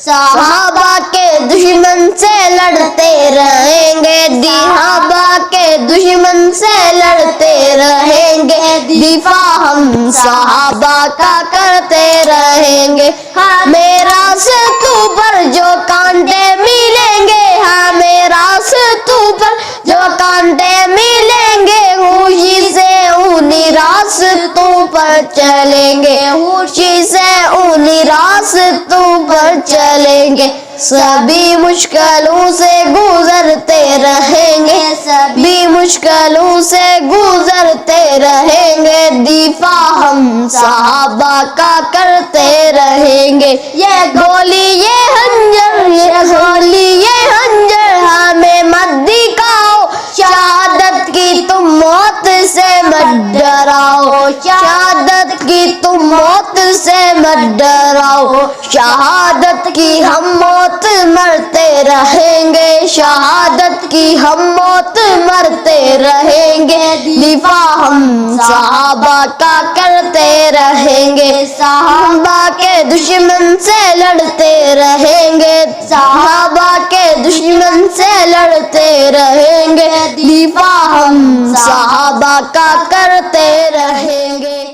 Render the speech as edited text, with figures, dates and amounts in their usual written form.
सहाबा के दुश्मन से लड़ते रहेंगे, सहाबा के दुश्मन से लड़ते रहेंगे, दिफा हम सहाबा का करते रहेंगे। हमें रास्तों पर जो कांटे मिलेंगे, हमें रास्तों पर जो कांटे मिलेंगे, खुशी से उन्हीं रास्तों पर चलेंगे, खुशी से उन्हीं रास्तों पर चलेंगे। सभी मुश्किलों से गुजरते रहेंगे, सभी मुश्किलों से गुजरते रहेंगे, दिफा हम सहाबा का करते रहेंगे। ये गोली ये हंजर, ये गोली ये हंजर हमें मत दिखाओ, शहादत की तुम मौत से मत डराओ, शहादत की तुम मौत से मत डराओ, शहादत की हम मौत मरते रहेंगे, शहादत की हम मौत मरते रहेंगे, दिफा हम सहाबा का करते रहेंगे, सहाबा के दुश्मन से लड़ते रहेंगे, सहाबा के दुश्मन से लड़ते रहेंगे, दिफा हम सहाबा का करते रहेंगे।